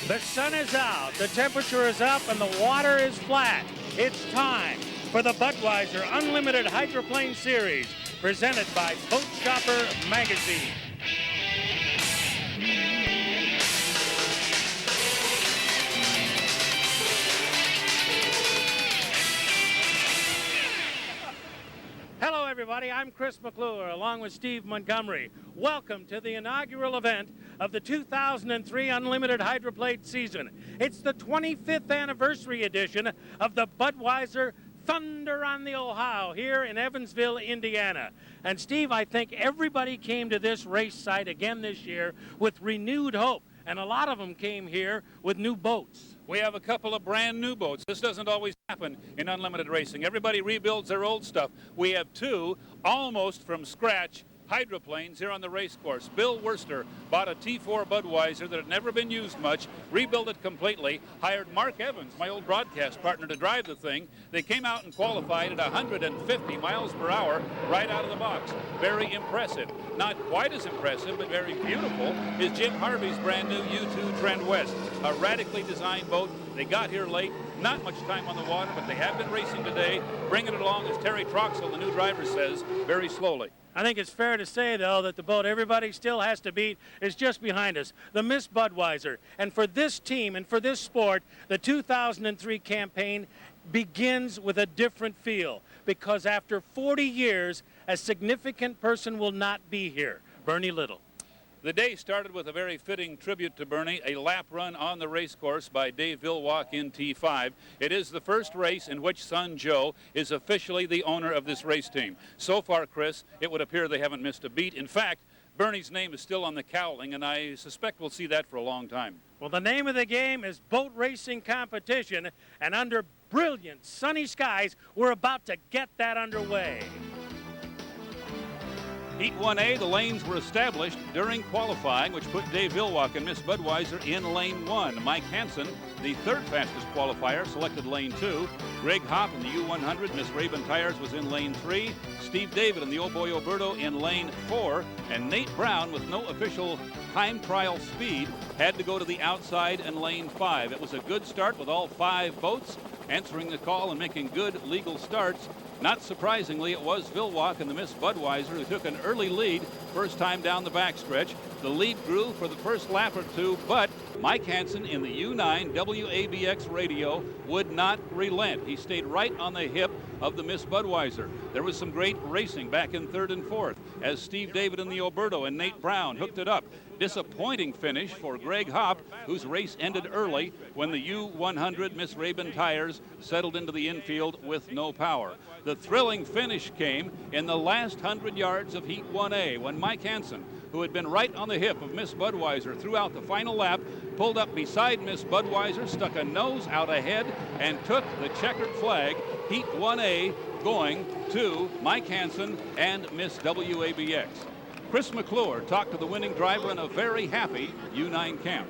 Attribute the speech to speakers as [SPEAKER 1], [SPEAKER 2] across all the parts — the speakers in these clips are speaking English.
[SPEAKER 1] The sun is out, the temperature is up, and the water is flat. It's time for the Budweiser Unlimited Hydroplane Series, presented by Boat Shopper Magazine. Hello, everybody. I'm Chris McClure, along with Steve Montgomery. Welcome to the inaugural event of the 2003 Unlimited Hydroplane season. It's the 25th anniversary edition of the Budweiser Thunder on the Ohio here in Evansville, Indiana. And Steve, I think everybody came to this race site again this year with renewed hope. And a lot of them came here with new boats.
[SPEAKER 2] We have a couple of brand new boats. This doesn't always happen in unlimited racing. Everybody rebuilds their old stuff. We have two almost from scratch hydroplanes here on the race course. Bill Worcester bought a T4 Budweiser that had never been used much, rebuilt it completely, hired Mark Evans, my old broadcast partner, to drive the thing. They came out and qualified at 150 miles per hour right out of the box. Very impressive. Not quite as impressive, but very beautiful, is Jim Harvey's brand new U2 Trendwest, a radically designed boat. They got here late, not much time on the water, but they have been racing today, bringing it along, as Terry Troxell, the new driver, says, very slowly.
[SPEAKER 1] I think it's fair to say, though, that the boat everybody still has to beat is just behind us, the Miss Budweiser. And for this team and for this sport, the 2003 campaign begins with a different feel, because after 40 years, a significant person will not be here, Bernie Little.
[SPEAKER 2] The day started with a very fitting tribute to Bernie, a lap run on the race course by Dave Villwalk in T5. It is the first race in which son Joe is officially the owner of this race team. So far, Chris, it would appear they haven't missed a beat. In fact, Bernie's name is still on the cowling, and I suspect we'll see that for a long time.
[SPEAKER 1] Well, the name of the game is boat racing competition, and under brilliant sunny skies, we're about to get that underway.
[SPEAKER 2] Heat 1A, the lanes were established during qualifying, which put Dave Villwalk and Miss Budweiser in lane 1. Mike Hansen, the third fastest qualifier, selected lane 2. Greg Hopp in the U100, Miss Raven Tires, was in lane 3. Steve David and the Oh Boy Oberto in lane 4. And Nate Brown, with no official time trial speed, had to go to the outside in lane 5. It was a good start with all 5 boats answering the call and making good legal starts. Not surprisingly, it was Villwalk and the Miss Budweiser who took an early lead first time down the backstretch. The lead grew for the first lap or two, but Mike Hansen in the U9 WABX radio would not relent. He stayed right on the hip of the Miss Budweiser. There was some great racing back in 3rd and 4th as Steve David in the Oberto and Nate Brown hooked it up. Disappointing finish for Greg Hopp, whose race ended early when the U100 Miss Raven Tires settled into the infield with no power. The thrilling finish came in the last 100 yards of Heat 1A when Mike Hansen, who had been right on the hip of Miss Budweiser throughout the final lap, pulled up beside Miss Budweiser, stuck a nose out ahead, and took the checkered flag. Heat 1A going to Mike Hansen and Miss WABX. Chris McClure talked to the winning driver in a very happy U9 camp.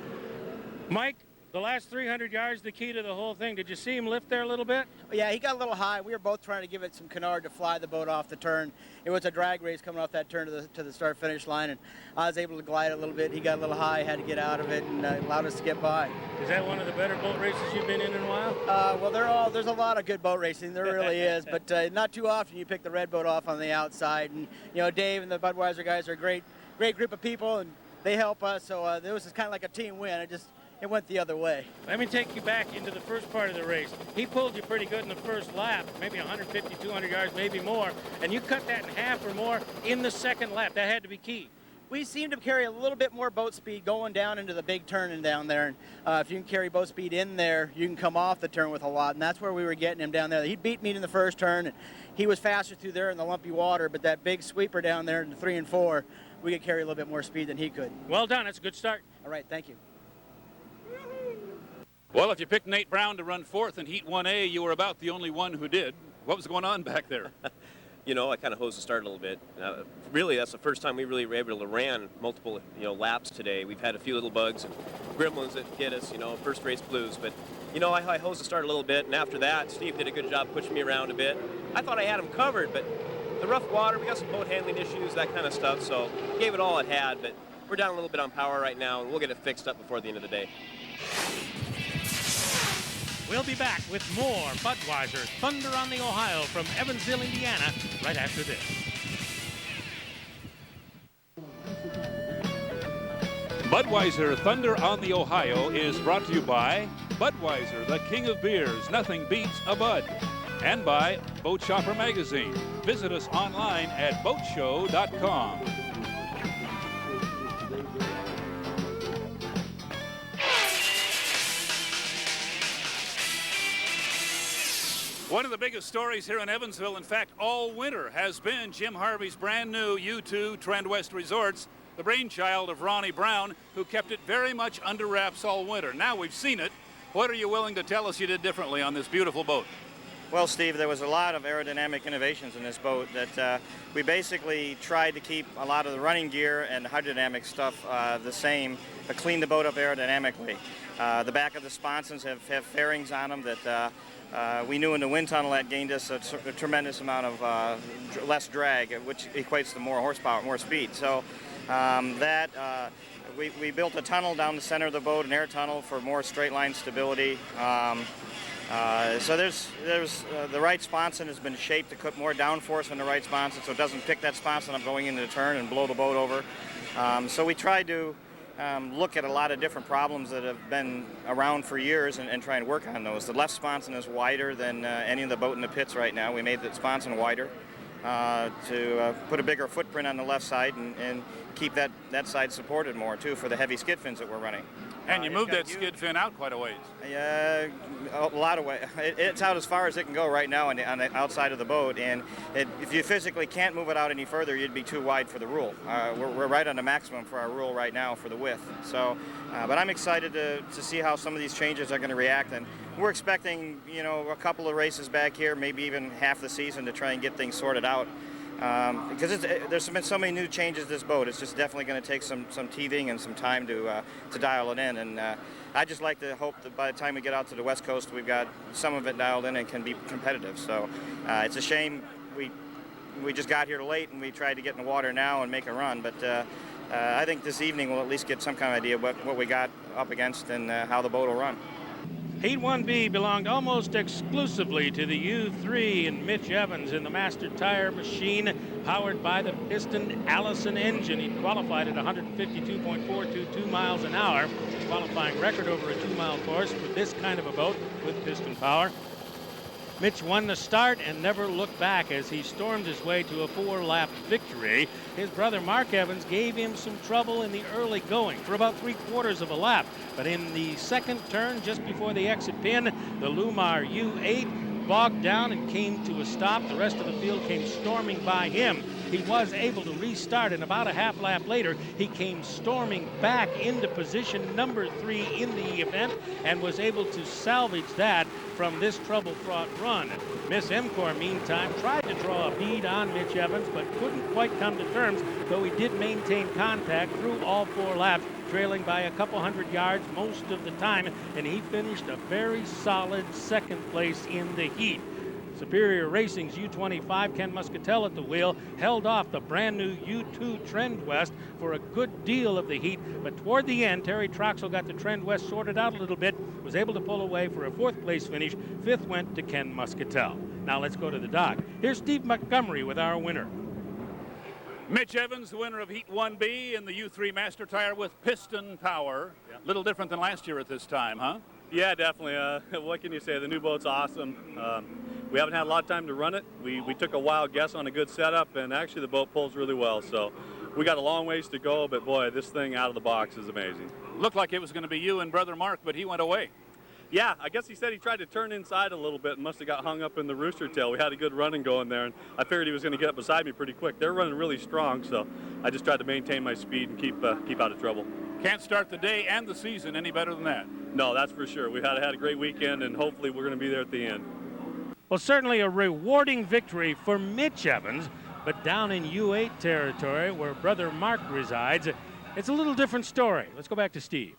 [SPEAKER 1] Mike, the last 300 yards, the key to the whole thing. Did you see him lift there a little bit?
[SPEAKER 3] Yeah, he got a little high. We were both trying to give it some canard to fly the boat off the turn. It was a drag race coming off that turn to the start-finish line, and I was able to glide a little bit. He got a little high, had to get out of it, and allowed us to get by.
[SPEAKER 1] Is that one of the better boat races you've been in a while?
[SPEAKER 3] Well, there's a lot of good boat racing. There really is, but not too often you pick the red boat off on the outside. And, you know, Dave and the Budweiser guys are a great group of people, and they help us. So this is kind of like a team win. It went the other way.
[SPEAKER 1] Let me take you back into the first part of the race. He pulled you pretty good in the first lap, maybe 150, 200 yards, maybe more, and you cut that in half or more in the second lap. That had to be key.
[SPEAKER 3] We seem to carry a little bit more boat speed going down into the big turn and down there. And if you can carry boat speed in there, you can come off the turn with a lot, and that's where we were getting him down there. He beat me in the first turn, and he was faster through there in the lumpy water, but that big sweeper down there in the 3 and 4, we could carry a little bit more speed than he could.
[SPEAKER 1] Well done. That's a good start.
[SPEAKER 3] All right, thank you.
[SPEAKER 2] Well, if you picked Nate Brown to run 4th in Heat 1A, you were about the only one who did. What was going on back there?
[SPEAKER 4] You know, I kind of hosed the start a little bit. Really, that's the first time we really were able to ran multiple, laps today. We've had a few little bugs and gremlins that hit us, first race blues. But, I hosed the start a little bit, and after that, Steve did a good job pushing me around a bit. I thought I had him covered, but the rough water, we got some boat handling issues, that kind of stuff, so gave it all it had. But we're down a little bit on power right now, and we'll get it fixed up before the end of the day.
[SPEAKER 1] We'll be back with more Budweiser Thunder on the Ohio from Evansville, Indiana, right after this.
[SPEAKER 2] Budweiser Thunder on the Ohio is brought to you by Budweiser, the king of beers. Nothing beats a Bud. And by Boat Shopper Magazine. Visit us online at boatshow.com. One of the biggest stories here in Evansville, in fact, all winter, has been Jim Harvey's brand new U2 Trendwest Resorts, the brainchild of Ronnie Brown, who kept it very much under wraps all winter. Now we've seen it. What are you willing to tell us you did differently on this beautiful boat?
[SPEAKER 5] Well, Steve, there was a lot of aerodynamic innovations in this boat that we basically tried to keep a lot of the running gear and hydrodynamic stuff the same, but clean the boat up aerodynamically. The back of the sponsons have fairings on them that we knew in the wind tunnel that gained us a tremendous amount of less drag, which equates to more horsepower, more speed. So we built a tunnel down the center of the boat, an air tunnel for more straight line stability. So there's the right sponson has been shaped to put more downforce on the right sponson, so it doesn't pick that sponson up going into the turn and blow the boat over. So we tried to look at a lot of different problems that have been around for years and try and work on those. The left sponson is wider than any of the boat in the pits right now. We made the sponson wider to put a bigger footprint on the left side and keep that side supported more too for the heavy skid fins that we're running.
[SPEAKER 2] And you moved that skid fin out quite a ways.
[SPEAKER 5] Yeah, a lot of way. It's out as far as it can go right now on the outside of the boat, and if you physically can't move it out any further, you'd be too wide for the rule. We're right on the maximum for our rule right now for the width. So, but I'm excited to see how some of these changes are going to react, and we're expecting, you know, a couple of races back here, maybe even half the season to try and get things sorted out. Because there's been so many new changes to this boat. It's just definitely going to take some teething and some time to dial it in. And I just like to hope that by the time we get out to the West Coast, we've got some of it dialed in and can be competitive. So it's a shame we just got here late and we tried to get in the water now and make a run. But I think this evening we'll at least get some kind of idea what we got up against and how the boat will run.
[SPEAKER 1] Heat 1B belonged almost exclusively to the U3 and Mitch Evans in the Master Tire machine powered by the piston Allison engine. He qualified at 152.422 miles an hour, qualifying record over a 2-mile course for this kind of a boat with piston power. Mitch won the start and never looked back as he stormed his way to a 4-lap victory. His brother Mark Evans gave him some trouble in the early going for about 3/4 of a lap. But in the second turn, just before the exit pin, the Lumar U8 bogged down and came to a stop. The rest of the field came storming by him. He was able to restart, and about a half lap later, he came storming back into position number 3 in the event and was able to salvage that from this trouble-fraught run. Miss Emcor, meantime, tried to draw a bead on Mitch Evans, but couldn't quite come to terms, though he did maintain contact through all 4 laps, trailing by a couple hundred yards most of the time, and he finished a very solid second place in the heat. Superior Racing's U25, Ken Muscatel at the wheel, held off the brand new U2 Trendwest for a good deal of the heat, but toward the end, Terry Troxel got the Trendwest sorted out a little bit, was able to pull away for a 4th place finish. 5th went to Ken Muscatel. Now let's go to the dock. Here's Steve Montgomery with our winner.
[SPEAKER 2] Mitch Evans, the winner of Heat 1B in the U3 Master Tire with piston power.
[SPEAKER 6] Yeah.
[SPEAKER 2] Little different than last year at this time, huh?
[SPEAKER 6] Yeah, definitely. What can you say? The new boat's awesome. We haven't had a lot of time to run it. We took a wild guess on a good setup, and actually the boat pulls really well. So we got a long ways to go, but boy, this thing out of the box is amazing.
[SPEAKER 2] Looked like it was going to be you and brother Mark, but he went away.
[SPEAKER 6] Yeah, I guess he said he tried to turn inside a little bit and must have got hung up in the rooster tail. We had a good running going there, and I figured he was going to get up beside me pretty quick. They're running really strong, so I just tried to maintain my speed and keep out of trouble.
[SPEAKER 2] Can't start the day and the season any better than that.
[SPEAKER 6] No, that's for sure. We had a great weekend, and hopefully we're going to be there at the end.
[SPEAKER 1] Well, certainly a rewarding victory for Mitch Evans, but down in U8 territory where brother Mark resides, it's a little different story. Let's go back to Steve.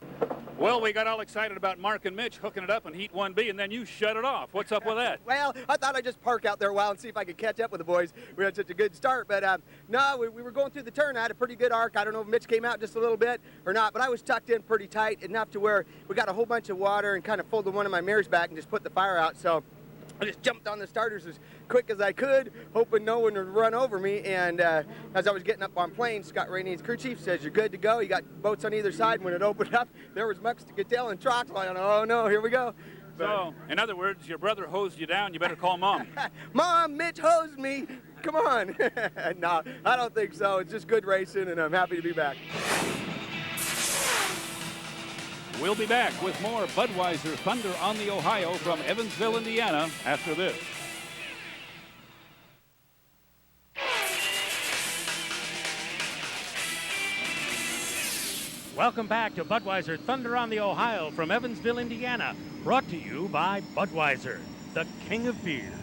[SPEAKER 2] Well, we got all excited about Mark and Mitch hooking it up in Heat 1B, and then you shut it off. What's up with that?
[SPEAKER 7] Well, I thought I'd just park out there a while and see if I could catch up with the boys. We had such a good start, but no, we were going through the turn. I had a pretty good arc. I don't know if Mitch came out just a little bit or not, but I was tucked in pretty tight, enough to where we got a whole bunch of water and kind of folded one of my mirrors back and just put the fire out. So I just jumped on the starters as quick as I could, hoping no one would run over me. And as I was getting up on plane, Scott Rainey's crew chief says, "You're good to go. You got boats on either side." And when it opened up, there was Muxtacatel and Trox. I thought, oh no, here we go.
[SPEAKER 2] So, in other words, your brother hosed you down. You better call Mom.
[SPEAKER 7] Mom, Mitch hosed me. Come on. No, I don't think so. It's just good racing, and I'm happy to be back.
[SPEAKER 2] We'll be back with more Budweiser Thunder on the Ohio from Evansville, Indiana, after this.
[SPEAKER 1] Welcome back to Budweiser Thunder on the Ohio from Evansville, Indiana. Brought to you by Budweiser, the king of beers.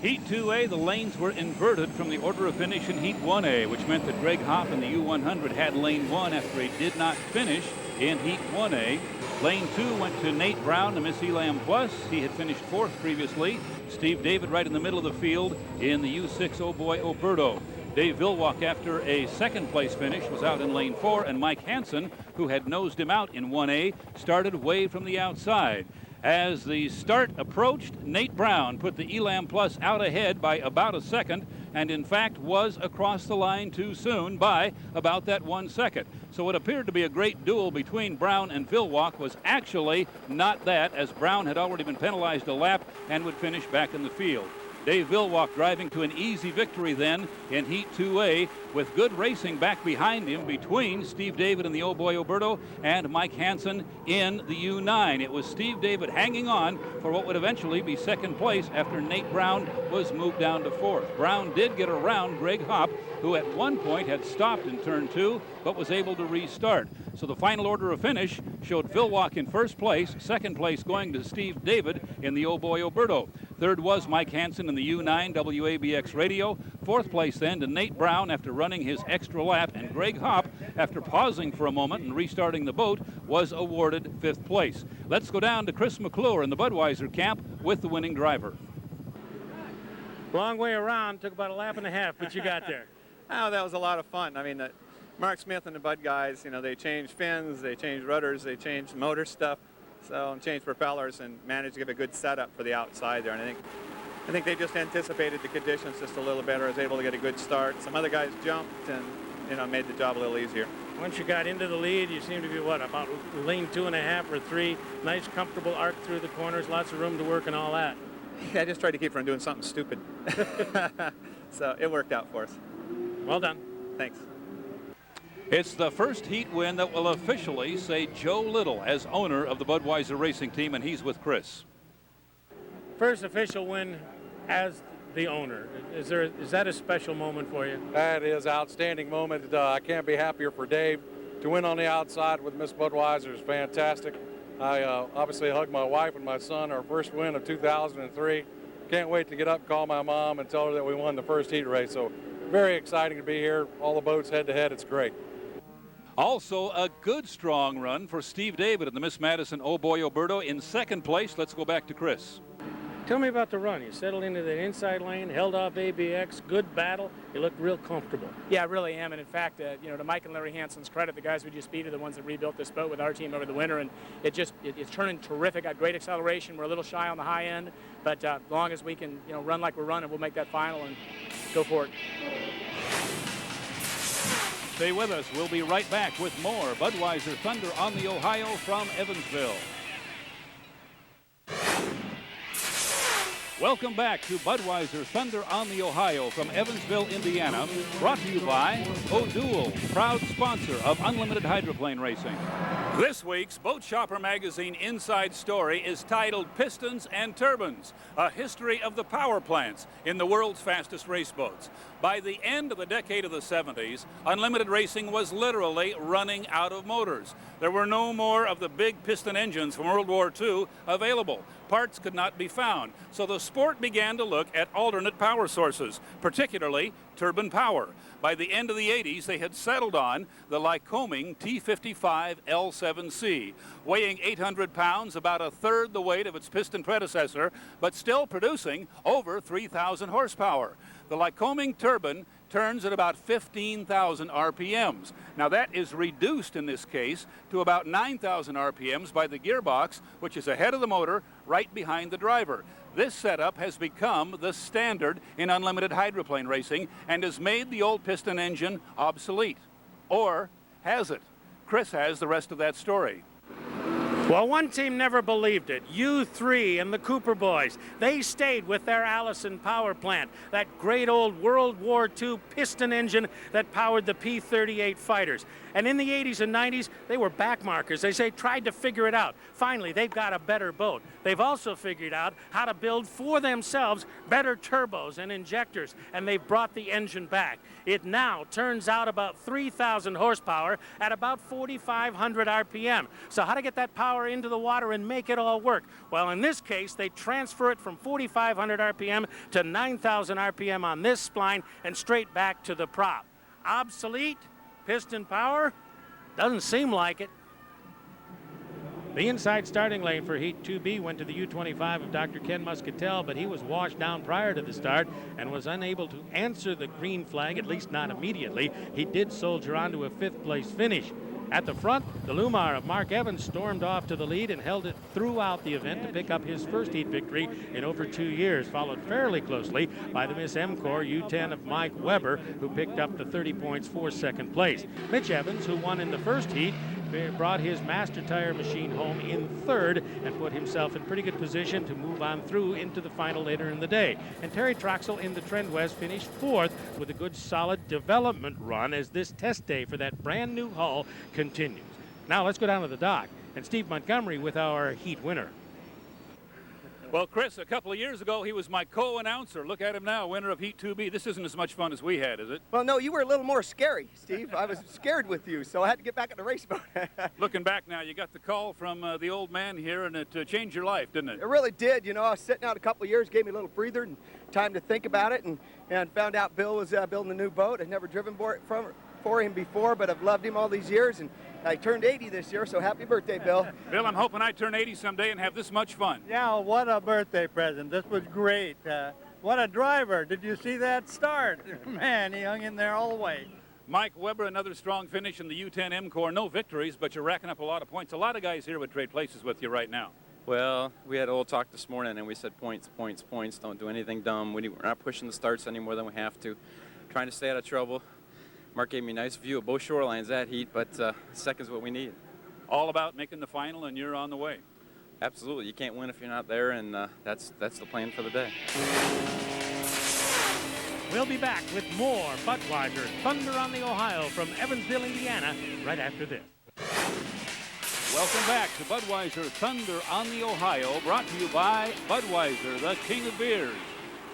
[SPEAKER 2] Heat 2A, the lanes were inverted from the order of finish in Heat 1A, which meant that Greg Hopp in the U100 had lane 1 after he did not finish in Heat 1A. Lane 2 went to Nate Brown to Miss Elam Plus. He had finished 4th previously. Steve David right in the middle of the field in the U6 Oh Boy Oberto. Dave Vilwalk, after a 2nd place finish, was out in lane 4, and Mike Hansen, who had nosed him out in 1A, started way from the outside. As the start approached, Nate Brown put the Elam Plus out ahead by about a second, and in fact was across the line too soon by about that 1 second. So what appeared to be a great duel between Brown and Vilwalk was actually not that, as Brown had already been penalized a lap and would finish back in the field. Dave Vilwalk driving to an easy victory then in Heat 2A, with good racing back behind him between Steve David in the Oh Boy Oberto and Mike Hansen in the U9. It was Steve David hanging on for what would eventually be 2nd place after Nate Brown was moved down to 4th. Brown did get around Greg Hopp, who at one point had stopped in turn 2 but was able to restart. So the final order of finish showed Vilwalk in 1st place, 2nd place going to Steve David in the Oh Boy Oberto. 3rd was Mike Hansen in the U9 WABX Radio. 4th place then to Nate Brown after running his extra lap, and Greg Hopp, after pausing for a moment and restarting the boat, was awarded 5th place. Let's go down to Chris McClure in the Budweiser camp with the winning driver.
[SPEAKER 1] Long way around, took about a lap and a half, but you got there.
[SPEAKER 8] Oh, that was a lot of fun. I mean, Mark Smith and the Bud guys, you know, they changed fins, they changed rudders, they changed motor stuff, so and changed propellers and managed to give a good setup for the outside there. And I think they just anticipated the conditions just a little better. I was able to get a good start. Some other guys jumped and, you know, made the job a little easier.
[SPEAKER 1] Once you got into the lead, you seem to be, what, about lane 2.5 or 3. Nice, comfortable arc through the corners, lots of room to work and all that.
[SPEAKER 8] Yeah, I just tried to keep from doing something stupid. So it worked out for us.
[SPEAKER 1] Well done.
[SPEAKER 8] Thanks.
[SPEAKER 2] It's the first heat win that will officially say Joe Little as owner of the Budweiser racing team, and he's with Chris.
[SPEAKER 1] First official win as the owner. Is that a special moment for you?
[SPEAKER 9] That is an outstanding moment. I can't be happier for Dave. To win on the outside with Miss Budweiser is fantastic. I obviously hugged my wife and my son, our first win of 2003. Can't wait to get up, call my mom, and tell her that we won the first heat race. So very exciting to be here. All the boats head to head. It's great.
[SPEAKER 2] Also, a good strong run for Steve David in the Miss Madison Oh Boy Oberto in 2nd place. Let's go back to Chris.
[SPEAKER 1] Tell me about the run. You settled into the inside lane, held off ABX, good battle. You looked real comfortable.
[SPEAKER 10] Yeah, I really am. And in fact, you know, to Mike and Larry Hansen's credit, the guys we just beat are the ones that rebuilt this boat with our team over the winter. And it's turning terrific. Got great acceleration. We're a little shy on the high end. But as long as we can, you know, run like we're running, we'll make that final and go for it.
[SPEAKER 2] Stay with us. We'll be right back with more Budweiser Thunder on the Ohio from Evansville. Welcome back to Budweiser Thunder on the Ohio from Evansville, Indiana, brought to you by O'Doul, proud sponsor of Unlimited Hydroplane Racing. This week's Boat Shopper Magazine Inside Story is titled Pistons and Turbines, a history of the power plants in the world's fastest race boats. By the end of the decade of the 70s, Unlimited Racing was literally running out of motors. There were no more of the big piston engines from World War II available. parts could not be found. So the sport began to look at alternate power sources, particularly turbine power. By the end of the 80s, they had settled on the Lycoming T55 L7C, weighing 800 pounds, about a third the weight of its piston predecessor, but still producing over 3,000 horsepower. The Lycoming turbine turns at about 15,000 RPMs. Now that is reduced in this case to about 9,000 RPMs by the gearbox, which is ahead of the motor, right behind the driver. This setup has become the standard in unlimited hydroplane racing and has made the old piston engine obsolete. Or has it? Chris has the rest of that story.
[SPEAKER 1] Well, one team never believed it. U3 and the Cooper boys. They stayed with their Allison power plant, that great old World War II piston engine that powered the P-38 fighters. And in the 80s and 90s, they were backmarkers. They tried to figure it out. Finally, they've got a better boat. They've also figured out how to build for themselves better turbos and injectors, and they've brought the engine back. It now turns out about 3,000 horsepower at about 4,500 RPM. So how to get that power into the water and make it all work? Well, in this case, they transfer it from 4,500 RPM to 9,000 RPM on this spline and straight back to the prop. Obsolete? Piston power? Doesn't seem like it. The inside starting lane for Heat 2B went to the U25 of Dr. Ken Muscatel, but he was washed down prior to the start and was unable to answer the green flag, at least not immediately. He did soldier on to a 5th place finish. At the front, the Lumar of Mark Evans stormed off to the lead and held it throughout the event to pick up his first heat victory in over 2 years, followed fairly closely by the Miss M-Corps U10 of Mike Weber, who picked up the 30 points for 2nd place. Mitch Evans, who won in the first heat, brought his master tire machine home in 3rd and put himself in pretty good position to move on through into the final later in the day. And Terry Troxel in the Trendwest finished 4th with a good solid development run as this test day for that brand new hull continues. Now let's go down to the dock and Steve Montgomery with our heat winner.
[SPEAKER 2] Well, Chris, a couple of years ago, he was my co-announcer. Look at him now, winner of Heat 2B. This isn't as much fun as we had, is it?
[SPEAKER 7] Well, no, you were a little more scary, Steve. I was scared with you, so I had to get back in the race boat.
[SPEAKER 2] Looking back now, you got the call from the old man here, and it changed your life, didn't it?
[SPEAKER 7] It really did. You know, I was sitting out a couple of years, gave me a little breather and time to think about it, and found out Bill was building a new boat. I'd never driven for him before, but I've loved him all these years, and I turned 80 this year, so happy birthday, Bill.
[SPEAKER 2] Bill, I'm hoping I turn 80 someday and have this much fun.
[SPEAKER 11] Yeah, what a birthday present. This was great. What a driver. Did you see that start? Man, he hung in there all the way.
[SPEAKER 2] Mike Weber, another strong finish in the U10 M-Corps. No victories, but you're racking up a lot of points. A lot of guys here would trade places with you right now.
[SPEAKER 12] Well, we had a little talk this morning, and we said points, points, points. Don't do anything dumb. We're not pushing the starts any more than we have to. Trying to stay out of trouble. Mark gave me a nice view of both shorelines that heat, but second's what we need.
[SPEAKER 2] All about making the final, and you're on the way.
[SPEAKER 12] Absolutely. You can't win if you're not there, and that's the plan for the day.
[SPEAKER 1] We'll be back with more Budweiser Thunder on the Ohio from Evansville, Indiana, right after this.
[SPEAKER 2] Welcome back to Budweiser Thunder on the Ohio, brought to you by Budweiser, the king of beers.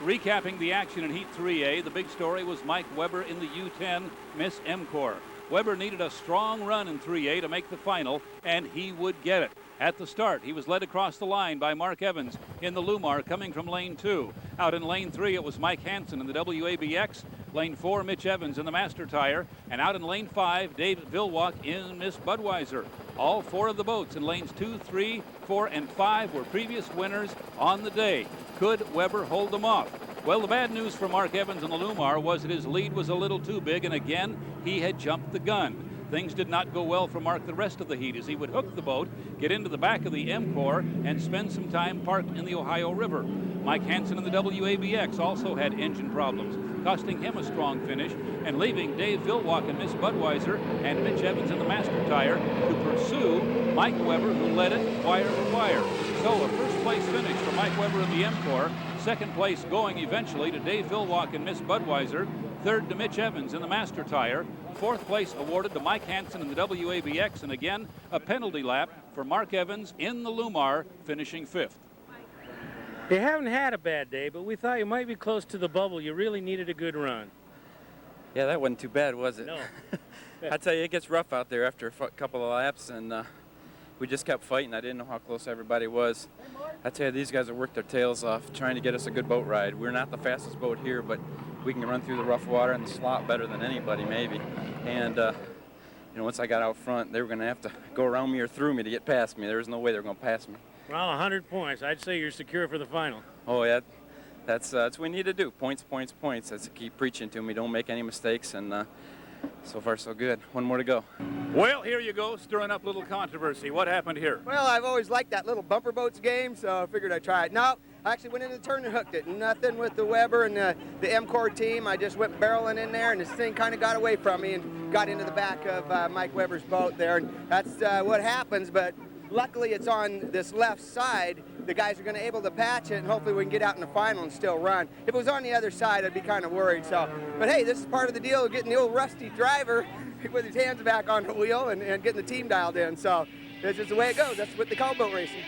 [SPEAKER 2] Recapping the action in Heat 3A, the big story was Mike Weber in the U10 Miss M-Corps. Weber needed a strong run in 3A to make the final, and he would get it. At the start, he was led across the line by Mark Evans in the Lumar coming from lane 2. Out in lane 3, it was Mike Hansen in the WABX. Lane 4, Mitch Evans in the Master Tire. And out in lane 5, Dave Vilwalk in Miss Budweiser. All 4 of the boats in lanes 2, 3, 4, and 5 were previous winners on the day. Could Weber hold them off? Well, the bad news for Mark Evans in the Lumar was that his lead was a little too big, and again, he had jumped the gun. Things did not go well for Mark the rest of the heat as he would hook the boat, get into the back of the M-Corps, and spend some time parked in the Ohio River. Mike Hansen in the WABX also had engine problems, costing him a strong finish and leaving Dave Vilwalk in Miss Budweiser and Mitch Evans in the Master Tire to pursue Mike Weber, who led it wire to wire. So a first-place finish for Mike Weber in the M-Corps, second place going eventually to Dave Vilwalk in Miss Budweiser, third to Mitch Evans in the Master Tire, fourth place awarded to Mike Hansen in the WABX, and again, a penalty lap for Mark Evans in the Lumar, finishing 5th.
[SPEAKER 1] You haven't had a bad day, but we thought you might be close to the bubble. You really needed a good run.
[SPEAKER 12] Yeah, that wasn't too bad, was it?
[SPEAKER 1] No.
[SPEAKER 12] I tell you, it gets rough out there after a couple of laps, and we just kept fighting. I didn't know how close everybody was. I tell you, these guys have worked their tails off trying to get us a good boat ride. We're not the fastest boat here, but we can run through the rough water and the slot better than anybody, maybe. And you know, once I got out front, they were going to have to go around me or through me to get past me. There was no way they were going to pass me.
[SPEAKER 1] Well, 100 points. I'd say you're secure for the final.
[SPEAKER 12] Oh, yeah. That's what we need to do. Points, points, points. That's to keep preaching to me. Don't make any mistakes. And so far, so good. One more to go.
[SPEAKER 2] Well, here you go, stirring up a little controversy. What happened here?
[SPEAKER 7] Well, I've always liked that little bumper boats game, so I figured I'd try it. No, I actually went into the turn and hooked it. Nothing with the Weber and the M-Core team. I just went barreling in there, and this thing kind of got away from me and got into the back of Mike Weber's boat there. And that's what happens, but luckily it's on this left side. The guys are going to be able to patch it, and hopefully we can get out in the final and still run. If it was on the other side, I'd be kind of worried. So, but hey, this is part of the deal of getting the old rusty driver with his hands back on the wheel and getting the team dialed in. So this is the way it goes. That's what they call boat racing.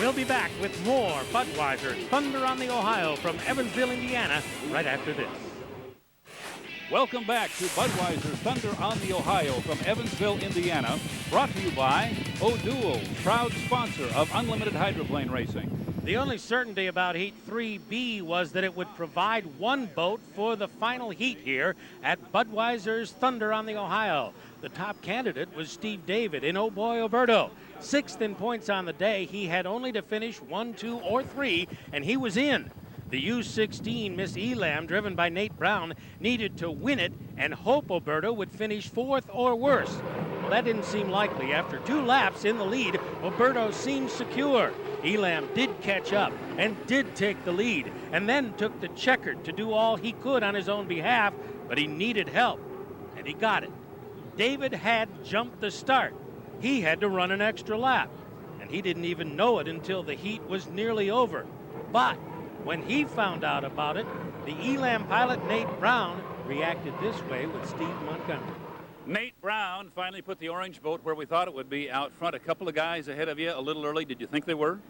[SPEAKER 1] We'll be back with more Budweiser Thunder on the Ohio from Evansville, Indiana, right after this.
[SPEAKER 2] Welcome back to Budweiser Thunder on the Ohio from Evansville, Indiana. Brought to you by O'Doul, proud sponsor of unlimited hydroplane racing.
[SPEAKER 1] The only certainty about Heat 3B was that it would provide one boat for the final heat here at Budweiser's Thunder on the Ohio. The top candidate was Steve David in Oh Boy Oberto. Sixth in points on the day. He had only to finish 1, 2, or 3, and he was in. The U-16 Miss Elam, driven by Nate Brown, needed to win it and hope Oberto would finish 4th or worse. Well, that didn't seem likely. After 2 laps in the lead, Oberto seemed secure. Elam did catch up and did take the lead, and then took the checkered to do all he could on his own behalf, but he needed help, and he got it. David had jumped the start. He had to run an extra lap, and he didn't even know it until the heat was nearly over. But when he found out about it, the Elam pilot Nate Brown reacted this way with Steve Montgomery.
[SPEAKER 2] Nate Brown finally put the orange boat where we thought it would be, out front. A couple of guys ahead of you a little early. Did you think they were?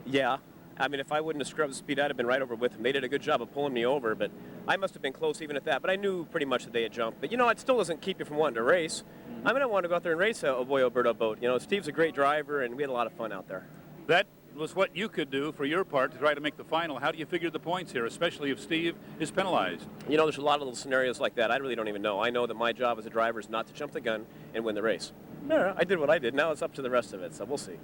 [SPEAKER 4] Yeah. I mean, if I wouldn't have scrubbed the speed, I'd have been right over with them. They did a good job of pulling me over, but I must have been close even at that. But I knew pretty much that they had jumped. But, you know, it still doesn't keep you from wanting to race. I'm going to want to go out there and race a Oh Boy Oberto boat. You know, Steve's a great driver, and we had a lot of fun out there.
[SPEAKER 2] That was what you could do for your part to try to make the final. How do you figure the points here, especially if Steve is penalized?
[SPEAKER 4] You know, there's a lot of little scenarios like that. I really don't even know. I know that my job as a driver is not to jump the gun and win the race. No, I did what I did. Now it's up to the rest of it, so we'll see.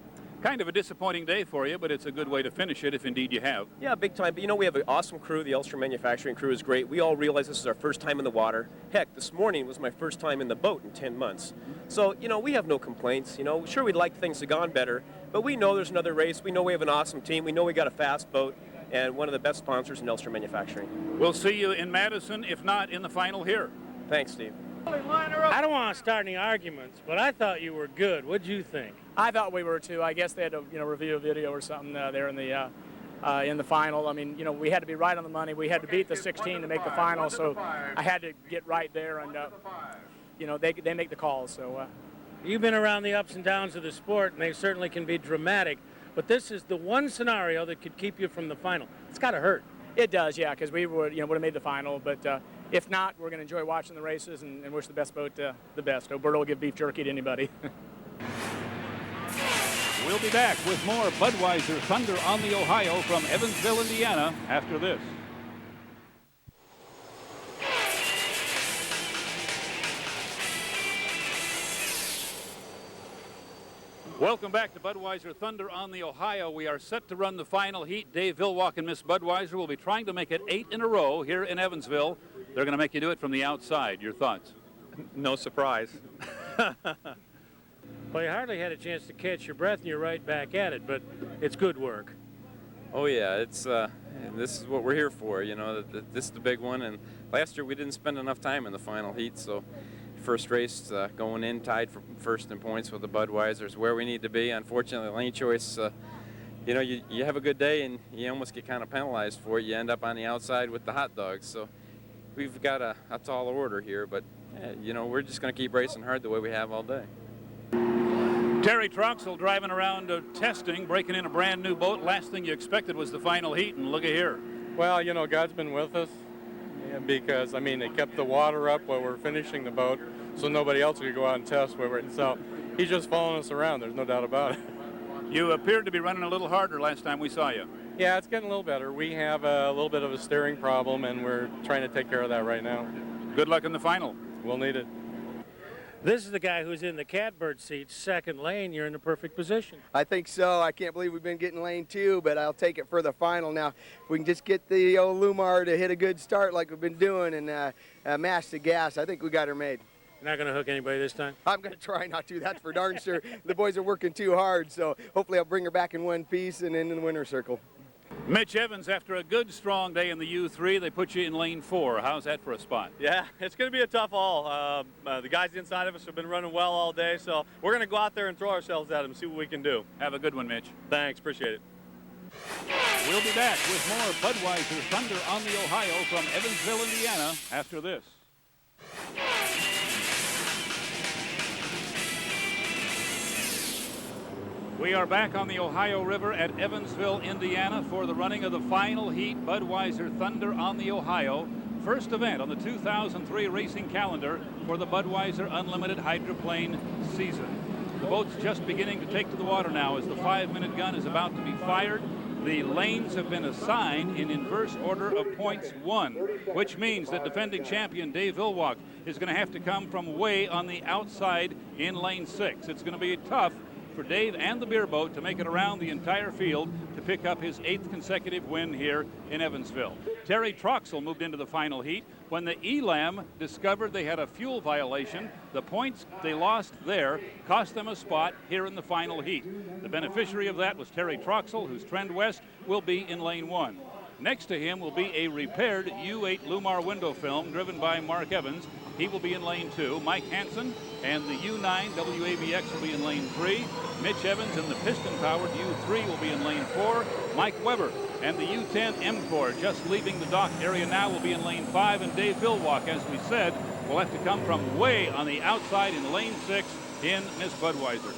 [SPEAKER 2] Kind of a disappointing day for you, but it's a good way to finish it if indeed you have.
[SPEAKER 4] Yeah, big time. But you know, we have an awesome crew. The Ulster manufacturing crew is great. We all realize this is our first time in the water. Heck, this morning was my first time in the boat in 10 months. So, you know, we have no complaints. You know, sure, we'd like things to have gone better, but we know there's another race. We know we have an awesome team. We know we got a fast boat and one of the best sponsors in Ulster manufacturing.
[SPEAKER 2] We'll see you in Madison, if not in the final here.
[SPEAKER 4] Thanks, Steve.
[SPEAKER 1] I don't want to start any arguments, but I thought you were good. What'd you think?
[SPEAKER 10] I thought we were too. I guess they had to, review a video or something there in the final. I mean, we had to be right on the money. We had to beat the 16 to make the final, so I had to get right there, and they make the calls. So
[SPEAKER 1] you've been around the ups and downs of the sport, and they certainly can be dramatic. But this is the one scenario that could keep you from the final. It's got to hurt.
[SPEAKER 10] It does, yeah, because we would have made the final, but if not, we're going to enjoy watching the races and wish the best boat the best. Oberto will give beef jerky to anybody.
[SPEAKER 2] We'll be back with more Budweiser Thunder on the Ohio from Evansville, Indiana, after this. Welcome back to Budweiser Thunder on the Ohio. We are set to run the final heat. Dave Vilwalk and Miss Budweiser will be trying to make it 8 in a row here in Evansville. They're going to make you do it from the outside. Your thoughts?
[SPEAKER 8] No surprise.
[SPEAKER 1] Well, you hardly had a chance to catch your breath, and you're right back at it, but it's good work.
[SPEAKER 12] Oh yeah, it's this is what we're here for. This is the big one. And last year we didn't spend enough time in the final heat, so first race going in tied for first in points with the Budweisers, where we need to be. Unfortunately, lane choice. You have a good day and you almost get kind of penalized for it. You end up on the outside with the hot dogs. So we've got a tall order here, but we're just going to keep racing hard the way we have all day.
[SPEAKER 2] Terry Troxel driving around testing, breaking in a brand new boat. Last thing you expected was the final heat, and look at here.
[SPEAKER 9] Well, God's been with us because, they kept the water up while we're finishing the boat so nobody else could go out and test with it. So he's just following us around. There's no doubt about it.
[SPEAKER 2] You appeared to be running a little harder last time we saw you.
[SPEAKER 9] Yeah, it's getting a little better. We have a little bit of a steering problem, and we're trying to take care of that right now.
[SPEAKER 2] Good luck in the final.
[SPEAKER 9] We'll need it.
[SPEAKER 1] This is the guy who's in the catbird seat, second lane. You're in the perfect position.
[SPEAKER 7] I think so. I can't believe we've been getting lane 2, but I'll take it for the final. Now, if we can just get the old Lumar to hit a good start like we've been doing and mash the gas, I think we got her made.
[SPEAKER 1] You're not going to hook anybody this time?
[SPEAKER 7] I'm going to try not to. That's for darn sure. The boys are working too hard, so hopefully I'll bring her back in one piece and in the winner's circle.
[SPEAKER 2] Mitch Evans, after a good, strong day in the U3, they put you in lane 4. How's that for a spot?
[SPEAKER 6] Yeah, it's going to be a tough haul. The guys inside of us have been running well all day, so we're going to go out there and throw ourselves at them, see what we can do.
[SPEAKER 2] Have a good one, Mitch.
[SPEAKER 6] Thanks, appreciate it.
[SPEAKER 2] We'll be back with more Budweiser Thunder on the Ohio from Evansville, Indiana, after this. We are back on the Ohio River at Evansville, Indiana for the running of the final heat, Budweiser Thunder on the Ohio. First event on the 2003 racing calendar for the Budweiser Unlimited Hydroplane season. The boat's just beginning to take to the water now as the 5-minute gun is about to be fired. The lanes have been assigned in inverse order of points won, which means that defending champion Dave Vilwalk is going to have to come from way on the outside in lane 6. It's going to be tough for Dave and the beer boat to make it around the entire field to pick up his 8th consecutive win here in Evansville. Terry Troxell moved into the final heat when the Elam discovered they had a fuel violation. The points they lost there cost them a spot here in the final heat. The beneficiary of that was Terry Troxell, whose Trendwest will be in lane 1. Next to him will be a repaired U8 Lumar window film driven by Mark Evans. He will be in lane 2. Mike Hansen and the U9 WABX will be in lane 3. Mitch Evans and the piston-powered U3 will be in lane 4. Mike Weber and the U10 M-Core just leaving the dock area now will be in lane 5. And Dave Vilwalk, as we said, will have to come from way on the outside in lane 6 in Miss Budweiser.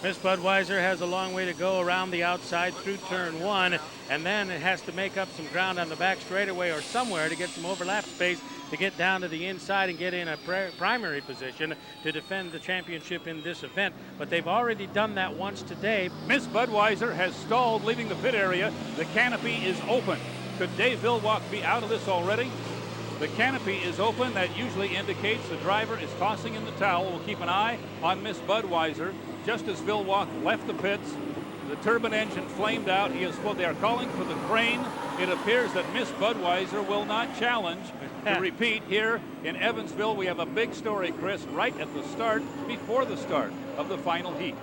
[SPEAKER 1] Miss Budweiser has a long way to go around the outside through turn 1, and then it has to make up some ground on the back straightaway or somewhere to get some overlap space to get down to the inside and get in a primary position to defend the championship in this event. But they've already done that once today.
[SPEAKER 2] Miss Budweiser has stalled leaving the pit area. The canopy is open. Could Dave Vilwalk be out of this already? The canopy is open. That usually indicates the driver is tossing in the towel. We'll keep an eye on Miss Budweiser. Just as Vilwalk left the pits, the turbine engine flamed out. They are calling for the crane. It appears that Miss Budweiser will not challenge. To repeat, here in Evansville, we have a big story, Chris, right at the start, before the start of the final heat.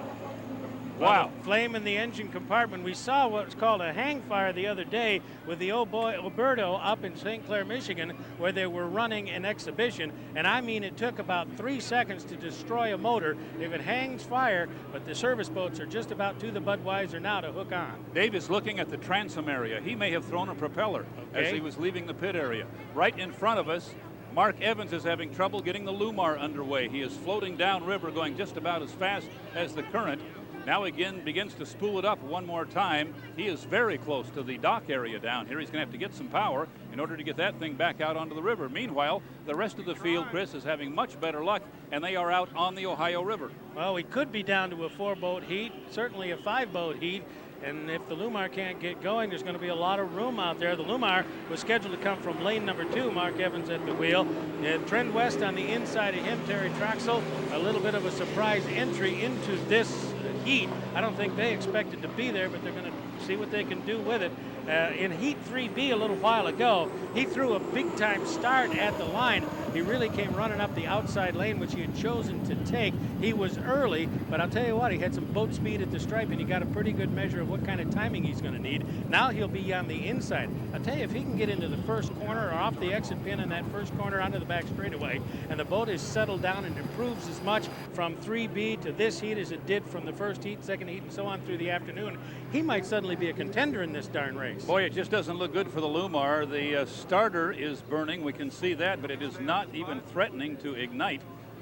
[SPEAKER 2] Wow.
[SPEAKER 1] Flame in the engine compartment. We saw what's called a hang fire the other day with the old boy Alberto up in St. Clair, Michigan, where they were running an exhibition. And I mean, it took about 3 seconds to destroy a motor if it hangs fire, but the service boats are just about to the Budweiser now to hook on.
[SPEAKER 2] Dave is looking at the transom area. He may have thrown a propeller as he was leaving the pit area. Right in front of us, Mark Evans is having trouble getting the Lumar underway. He is floating downriver, going just about as fast as the current. Now again begins to spool it up one more time. He is very close to the dock area down here. He's going to have to get some power in order to get that thing back out onto the river. Meanwhile, the rest of the field, Chris, is having much better luck, and they are out on the Ohio River.
[SPEAKER 1] Well, we could be down to a 4-boat heat, certainly a 5-boat heat. And if the Lumar can't get going, there's going to be a lot of room out there. The Lumar was scheduled to come from lane number 2, Mark Evans at the wheel. And Trendwest on the inside of him, Terry Troxell, a little bit of a surprise entry into this heat. I don't think they expected to be there, but they're going to see what they can do with it. In Heat 3B a little while ago, he threw a big-time start at the line. He really came running up the outside lane, which he had chosen to take. He was early, but I'll tell you what, he had some boat speed at the stripe, and he got a pretty good measure of what kind of timing he's going to need. Now he'll be on the inside. I'll tell you, if he can get into the first corner or off the exit pin in that first corner onto the back straightaway, and the boat is settled down and improves as much from 3B to this heat as it did from the first heat, second heat, and so on through the afternoon, he might suddenly be a contender in this darn race.
[SPEAKER 2] Boy, it just doesn't look good for the Lumar. The starter is burning. We can see that, but it is not even threatening to ignite.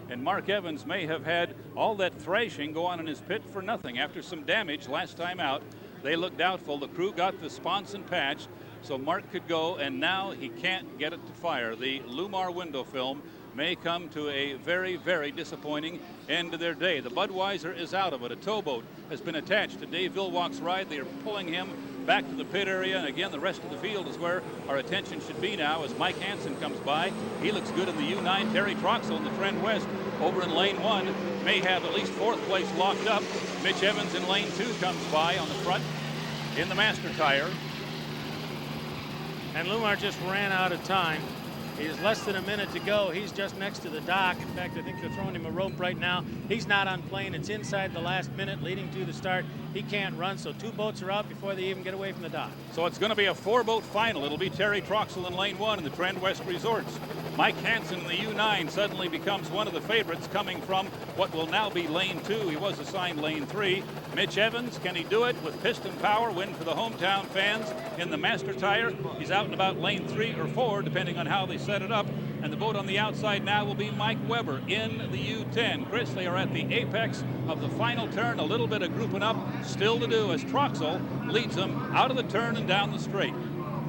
[SPEAKER 2] And Mark Evans may have had all that thrashing go on in his pit for nothing. After some damage last time out, they looked doubtful. The crew got the sponson patched so Mark could go, and now he can't get it to fire. The Lumar window film may come to a very, very disappointing end to their day. The Budweiser is out of it. A towboat has been attached to Dave Villwalk's ride. They are pulling him back to the pit area, and again, the rest of the field is where our attention should be now as Mike Hansen comes by. He looks good in the U9. Terry Troxel in the Trendwest over in lane 1 may have at least 4th place locked up. Mitch Evans in lane 2 comes by on the front in the master tire.
[SPEAKER 1] And Lumar just ran out of time. He's less than a minute to go. He's just next to the dock. In fact, I think they're throwing him a rope right now. He's not on plane. It's inside the last minute leading to the start. He can't run, so 2 boats are out before they even get away from the dock.
[SPEAKER 2] So it's going to be a 4-boat final. It'll be Terry Troxel in lane 1 in the Trendwest Resorts. Mike Hansen in the U9 suddenly becomes one of the favorites coming from what will now be lane 2. He was assigned lane 3. Mitch Evans, can he do it with piston power? Win for the hometown fans in the master tire. He's out in about lane 3 or 4, depending on how they set it up. And the boat on the outside now will be Mike Weber in the U10. Chris, they are at the apex of the final turn. A little bit of grouping up still to do as Troxel leads them out of the turn and down the straight.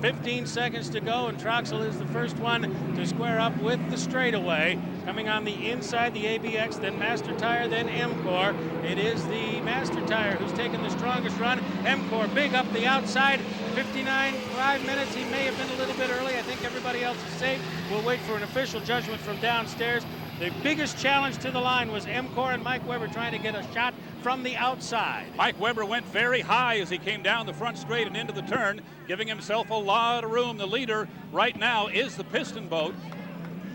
[SPEAKER 1] 15 seconds to go, and Troxel is the first one to square up with the straightaway. Coming on the inside, the ABX, then Master Tire, then MCOR. It is the Master Tire who's taken the strongest run. MCOR big up the outside, 5 minutes. He may have been a little bit early. I think everybody else is safe. We'll wait for an official judgment from downstairs. The biggest challenge to the line was MCOR and Mike Weber trying to get a shot from the outside.
[SPEAKER 2] Mike Weber went very high as he came down the front straight and into the turn, giving himself a lot of room. The leader right now is the piston boat.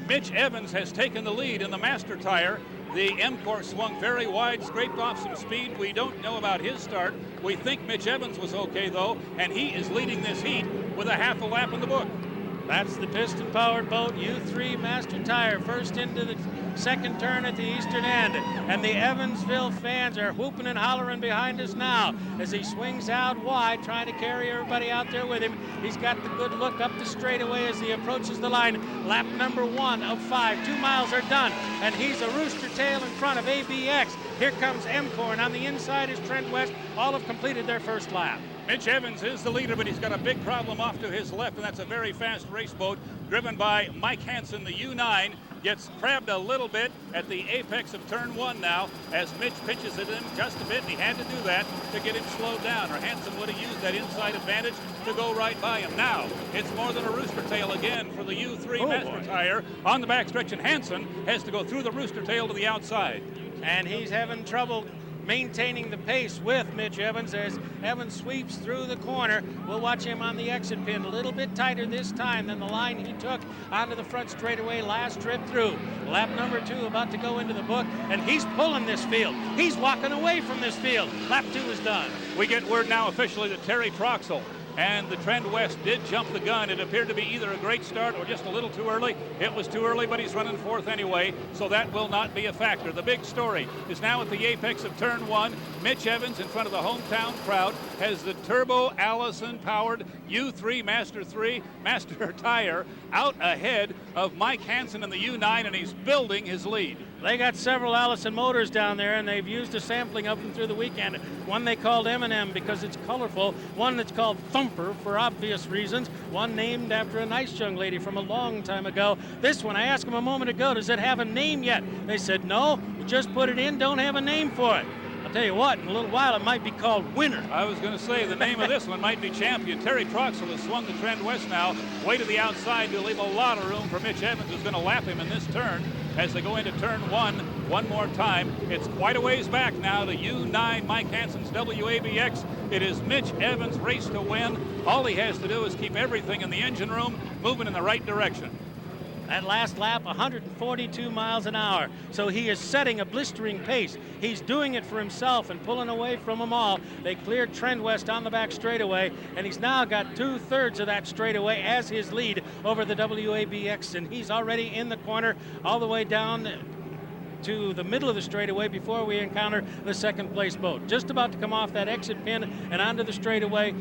[SPEAKER 2] Mitch Evans has taken the lead in the master tire. The MCOR swung very wide, scraped off some speed. We don't know about his start. We think Mitch Evans was okay, though, and he is leading this heat with a half a lap in the book.
[SPEAKER 1] That's the piston-powered boat, U3 Master Tire, first into the second turn at the eastern end. And the Evansville fans are whooping and hollering behind us now as he swings out wide, trying to carry everybody out there with him. He's got the good look up the straightaway as he approaches the line. Lap number 1 of 5. 2 miles are done, and he's a rooster tail in front of ABX. Here comes MCOR, and on the inside is Trendwest. All have completed their first lap.
[SPEAKER 2] Mitch Evans is the leader, but he's got a big problem off to his left, and that's a very fast race boat driven by Mike Hansen. The U9 gets crabbed a little bit at the apex of turn 1 now as Mitch pitches it in just a bit, and he had to do that to get him slowed down, or Hansen would have used that inside advantage to go right by him. Now, it's more than a rooster tail again for the U3 Master Tire on the backstretch, and Hansen has to go through the rooster tail to the outside.
[SPEAKER 1] And he's having trouble maintaining the pace with Mitch Evans as Evans sweeps through the corner. We'll watch him on the exit pin, a little bit tighter this time than the line he took onto the front straightaway last trip through. Lap number 2 about to go into the book, and he's pulling this field. He's walking away from this field. Lap 2 is done.
[SPEAKER 2] We get word now officially that Terry Troxel and the Trendwest did jump the gun. It appeared to be either a great start or just a little too early. It was too early, but he's running 4th anyway, so that will not be a factor. The big story is now at the apex of turn 1. Mitch Evans, in front of the hometown crowd, has the Turbo Allison-powered U3 Master Tire out ahead of Mike Hansen in the U9, and he's building his lead.
[SPEAKER 1] They got several Allison motors down there, and they've used a sampling of them through the weekend. One they called M&M because it's colorful. One that's called Thumper for obvious reasons. One named after a nice young lady from a long time ago. This one, I asked them a moment ago, does it have a name yet? They said, no, we just put it in, don't have a name for it. I'll tell you what, in a little while it might be called Winner.
[SPEAKER 2] I was going to say the name of this one might be Champion. Terry Troxel has swung the Trendwest now, way to the outside to leave a lot of room for Mitch Evans, who's going to lap him in this turn as they go into turn 1 one more time. It's quite a ways back now to U9 Mike Hansen's WABX. It is Mitch Evans' race to win. All he has to do is keep everything in the engine room moving in the right direction.
[SPEAKER 1] That last lap, 142 miles an hour. So he is setting a blistering pace. He's doing it for himself and pulling away from them all. They cleared Trendwest on the back straightaway, and he's now got 2/3 of that straightaway as his lead over the WABX, and he's already in the corner all the way down to the middle of the straightaway before we encounter the second place boat. Just about to come off that exit pin and onto the straightaway.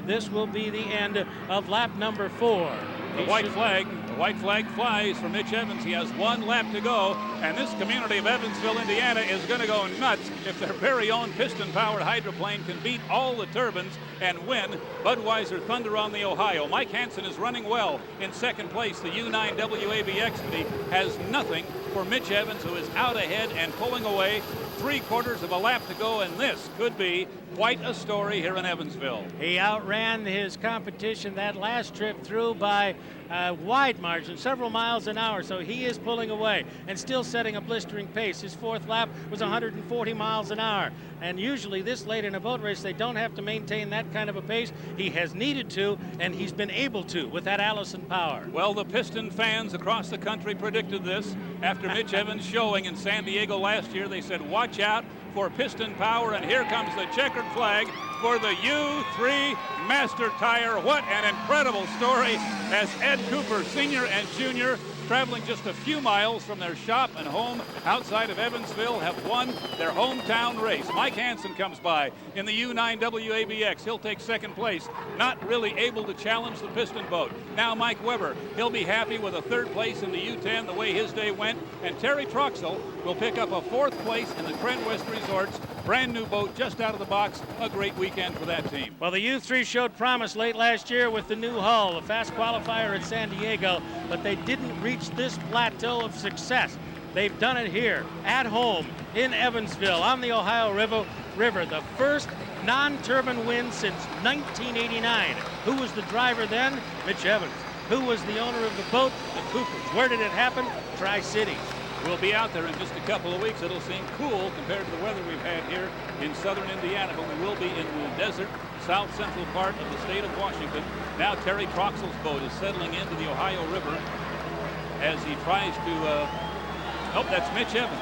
[SPEAKER 1] This will be the end of lap number 4.
[SPEAKER 2] The white flag flies for Mitch Evans. He has 1 lap to go. And this community of Evansville, Indiana is going to go nuts if their very own piston-powered hydroplane can beat all the turbines and win Budweiser Thunder on the Ohio. Mike Hansen is running well in second place. The U9 WABX has nothing for Mitch Evans, who is out ahead and pulling away. 3/4 of a lap to go, and this could be quite a story here in Evansville.
[SPEAKER 1] He outran his competition that last trip through by a wide margin, several miles an hour, so he is pulling away and still setting a blistering pace. His 4th lap was 140 miles an hour, and usually this late in a boat race they don't have to maintain that kind of a pace. He has needed to, and he's been able to with that Allison power.
[SPEAKER 2] Well, the Piston fans across the country predicted this after Mitch Evans' showing in San Diego last year. They said, watch out for piston power, and here comes the checkered flag for the U3 Master Tire. What an incredible story as Ed Cooper, Sr. and Jr., traveling just a few miles from their shop and home outside of Evansville, have won their hometown race. Mike Hansen comes by in the U9 WABX. He'll take second place, not really able to challenge the piston boat. Now Mike Weber, he'll be happy with a 3rd place in the U10 the way his day went. And Terry Troxell will pick up a 4th place in the Trendwest Resorts. Brand new boat just out of the box. A great weekend for that team.
[SPEAKER 1] Well, the U3 showed promise late last year with the new hull, a fast qualifier at San Diego, but they didn't reach this plateau of success. They've done it here at home in Evansville on the Ohio River, the first non-turbine win since 1989. Who was the driver then? Mitch Evans. Who was the owner of the boat? The Coopers. Where did it happen? Tri-Cities.
[SPEAKER 2] We'll be out there in just a couple of weeks. It'll seem cool compared to the weather we've had here in southern Indiana, but we will be in the desert, south central part of the state of Washington. Now Terry Troxell's boat is settling into the Ohio River as he tries to, oh, that's Mitch Evans.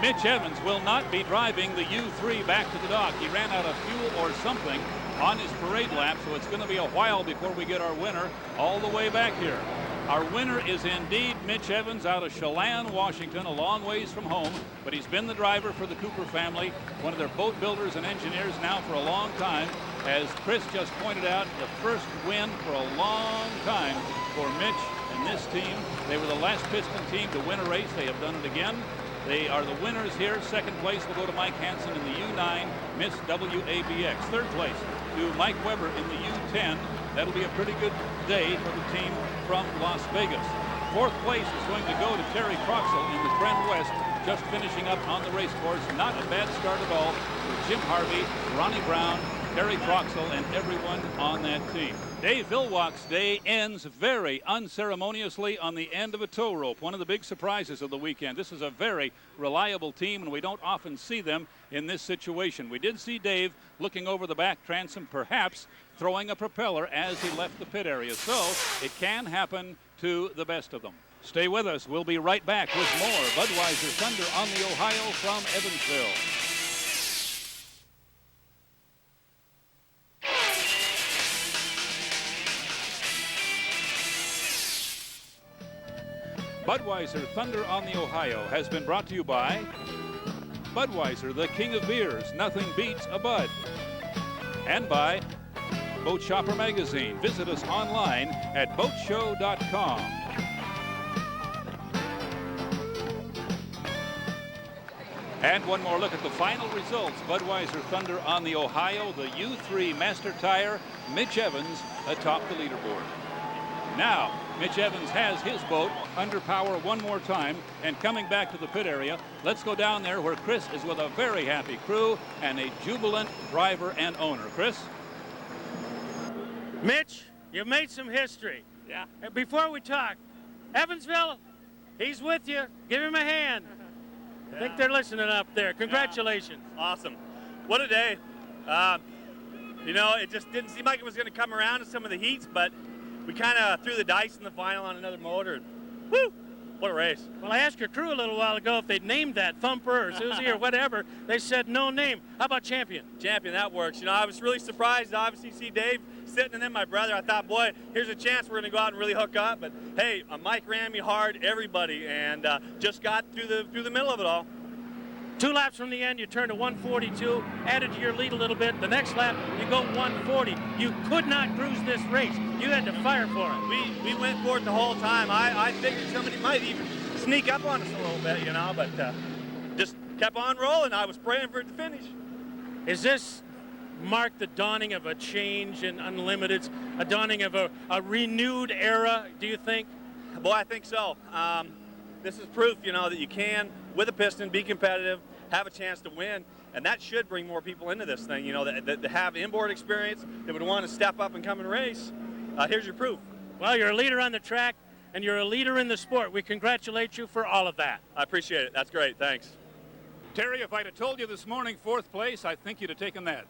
[SPEAKER 2] Mitch Evans will not be driving the U3 back to the dock. He ran out of fuel or something on his parade lap, so it's going to be a while before we get our winner all the way back here. Our winner is indeed Mitch Evans out of Chelan, Washington, a long ways from home, but he's been the driver for the Cooper family, one of their boat builders and engineers now for a long time. As Chris just pointed out, the first win for a long time for Mitch and this team. They were the last piston team to win a race. They have done it again. They are the winners here. Second place will go to Mike Hansen in the U9 Miss WABX. Third place to Mike Weber in the U10. That'll be a pretty good day for the team from Las Vegas. Fourth place is going to go to Terry Troxell in the Trendwest, just finishing up on the race course. Not a bad start at all for Jim Harvey, Ronnie Brown, Terry Troxell, and everyone on that team. Dave Villwock's day ends very unceremoniously on the end of a tow rope. One of the big surprises of the weekend. This is a very reliable team, and we don't often see them in this situation. We did see Dave looking over the back transom, perhaps throwing a propeller as he left the pit area. So it can happen to the best of them. Stay with us. We'll be right back with more Budweiser Thunder on the Ohio from Evansville. Budweiser Thunder on the Ohio has been brought to you by Budweiser, the king of beers. Nothing beats a Bud. And by Boat Shopper Magazine. Visit us online at boatshow.com. And one more look at the final results. Budweiser Thunder on the Ohio, the U3 Master Tire, Mitch Evans atop the leaderboard. Now, Mitch Evans has his boat under power one more time and coming back to the pit area. Let's go down there where Chris is with a very happy crew and a jubilant driver and owner. Chris?
[SPEAKER 1] Mitch, you've made some history.
[SPEAKER 6] Yeah.
[SPEAKER 1] And before we talk, Evansville, he's with you. Give him a hand. I think they're listening up there. Congratulations.
[SPEAKER 6] Yeah. Awesome. What a day. You know, it just didn't seem like it was going to come around in some of the heats, but we kind of threw the dice in the final on another motor. Woo! What a race.
[SPEAKER 1] Well, I asked your crew a little while ago if they'd named that Thumper or Susie or whatever. They said no name. How about Champion?
[SPEAKER 6] Champion, that works. You know, I was really surprised to obviously see Dave sitting and then my brother. I thought, boy, here's a chance we're going to go out and really hook up. But, hey, Mike ran me hard, everybody, and just got through the middle of it all.
[SPEAKER 1] 2 laps from the end, you turn to 142, added to your lead a little bit. The next lap, you go 140. You could not cruise this race. You had to fire for it.
[SPEAKER 6] We went for it the whole time. I figured somebody might even sneak up on us a little bit, you know, but just kept on rolling. I was praying for it to finish.
[SPEAKER 1] Is this mark the dawning of a change in Unlimiteds, a dawning of a renewed era, do you think?
[SPEAKER 6] Boy, I think so. This is proof, you know, that you can, with a piston, be competitive, have a chance to win, and that should bring more people into this thing, you know, that have inboard experience, that would want to step up and come and race. Here's your proof.
[SPEAKER 1] Well, you're a leader on the track, and you're a leader in the sport. We congratulate you for all of that.
[SPEAKER 6] I appreciate it. That's great. Thanks.
[SPEAKER 2] Terry, if I'd have told you this morning 4th place, I think you'd have taken that.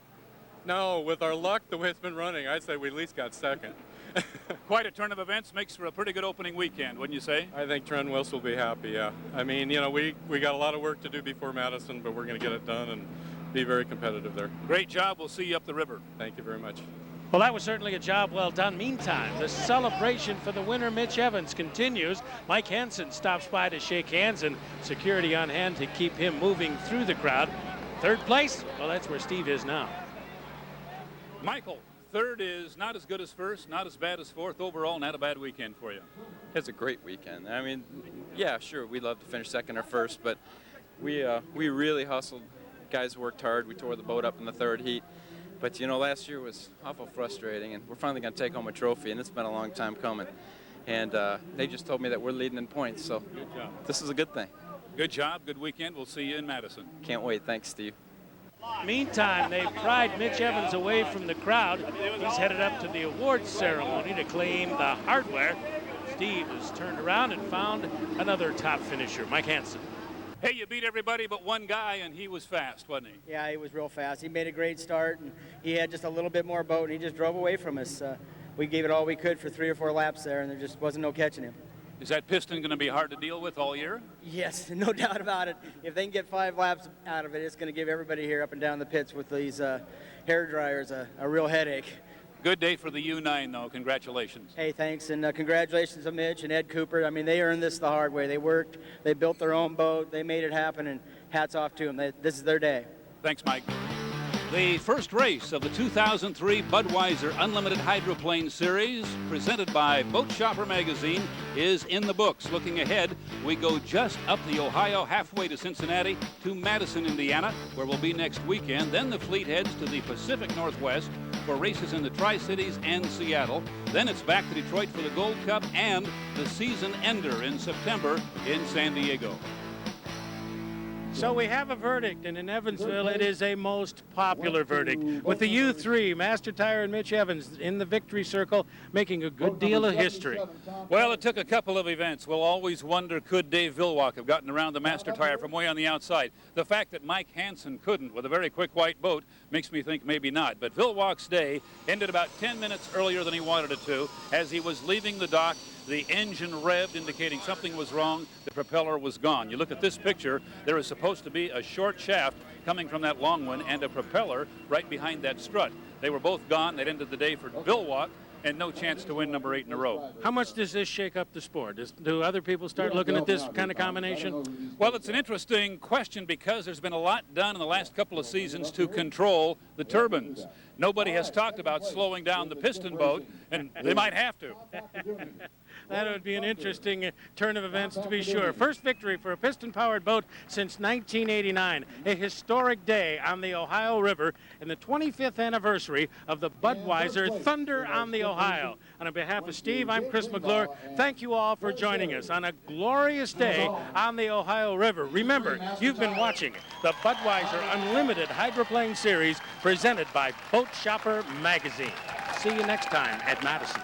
[SPEAKER 9] No, with our luck, the way it's been running, I'd say we at least got second.
[SPEAKER 2] Quite a turn of events, makes for a pretty good opening weekend, wouldn't you say?
[SPEAKER 9] I think Trendwest will be happy, yeah. I mean, you know, we got a lot of work to do before Madison, but we're going to get it done and be very competitive there.
[SPEAKER 2] Great job. We'll see you up the river.
[SPEAKER 9] Thank you very much.
[SPEAKER 1] Well, that was certainly a job well done. Meantime, the celebration for the winner, Mitch Evans, continues. Mike Hansen stops by to shake hands, and security on hand to keep him moving through the crowd. 3rd place, well, that's where Steve is now.
[SPEAKER 2] Michael, 3rd is not as good as 1st, not as bad as 4th. Overall, not a bad weekend for you.
[SPEAKER 12] It's a great weekend. I mean, yeah, sure, we'd love to finish 2nd or 1st, but we really hustled. Guys worked hard. We tore the boat up in the 3rd heat. But, you know, last year was awful frustrating, and we're finally going to take home a trophy, and it's been a long time coming. And they just told me that we're leading in points, so
[SPEAKER 2] good job.
[SPEAKER 12] This is a good thing.
[SPEAKER 2] Good job, good weekend. We'll see you in Madison.
[SPEAKER 12] Can't wait. Thanks, Steve.
[SPEAKER 1] Meantime, they've pried Mitch Evans away from the crowd. He's headed up to the awards ceremony to claim the hardware. Steve has turned around and found another top finisher, Mike Hansen.
[SPEAKER 2] Hey, you beat everybody but one guy, and he was fast, wasn't he?
[SPEAKER 3] Yeah, he was real fast. He made a great start, and he had just a little bit more boat, and he just drove away from us. We gave it all we could for 3 or 4 laps there, and there just wasn't no catching him.
[SPEAKER 2] Is that piston going to be hard to deal with all year?
[SPEAKER 3] Yes, no doubt about it. If they can get 5 laps out of it, it's going to give everybody here up and down the pits with these hair dryers a real headache.
[SPEAKER 2] Good day for the U9, though. Congratulations.
[SPEAKER 3] Hey, thanks, and congratulations to Mitch and Ed Cooper. I mean, they earned this the hard way. They worked, they built their own boat, they made it happen, and hats off to them. This is their day.
[SPEAKER 2] Thanks, Mike. The first race of the 2003 Budweiser Unlimited Hydroplane Series, presented by Boat Shopper Magazine, is in the books. Looking ahead, we go just up the Ohio halfway to Cincinnati to Madison, Indiana, where we'll be next weekend. Then the fleet heads to the Pacific Northwest for races in the Tri-Cities and Seattle. Then it's back to Detroit for the Gold Cup and the season ender in September in San Diego.
[SPEAKER 1] So we have a verdict, and in Evansville, it is a most popular verdict, with the U3, Master Tire and Mitch Evans in the victory circle, making a good deal of history.
[SPEAKER 2] Well, it took a couple of events. We'll always wonder, could Dave Villwalk have gotten around the Master Tire from way on the outside? The fact that Mike Hansen couldn't with a very quick white boat makes me think maybe not. But Villwalk's day ended about 10 minutes earlier than he wanted it to. As he was leaving the dock, the engine revved, indicating something was wrong. The propeller was gone. You look at this picture, there is supposed to be a short shaft coming from that long one and a propeller right behind that strut. They were both gone. That ended the day for Villwalk, and no chance to win number 8 in a row.
[SPEAKER 1] How much does this shake up the sport? Do other people start looking at this kind of combination?
[SPEAKER 2] Well, it's an interesting question because there's been a lot done in the last couple of seasons to control the turbines. Nobody has talked about slowing down the piston boat, and they might have to.
[SPEAKER 1] That would be an interesting turn of events, to be sure. First victory for a piston-powered boat since 1989. A historic day on the Ohio River and the 25th anniversary of the Budweiser Thunder on the Ohio. On behalf of Steve, I'm Chris McClure. Thank you all for joining us on a glorious day on the Ohio River. Remember, you've been watching the Budweiser Unlimited Hydroplane Series presented by Boat Shopper Magazine. See you next time at Madison.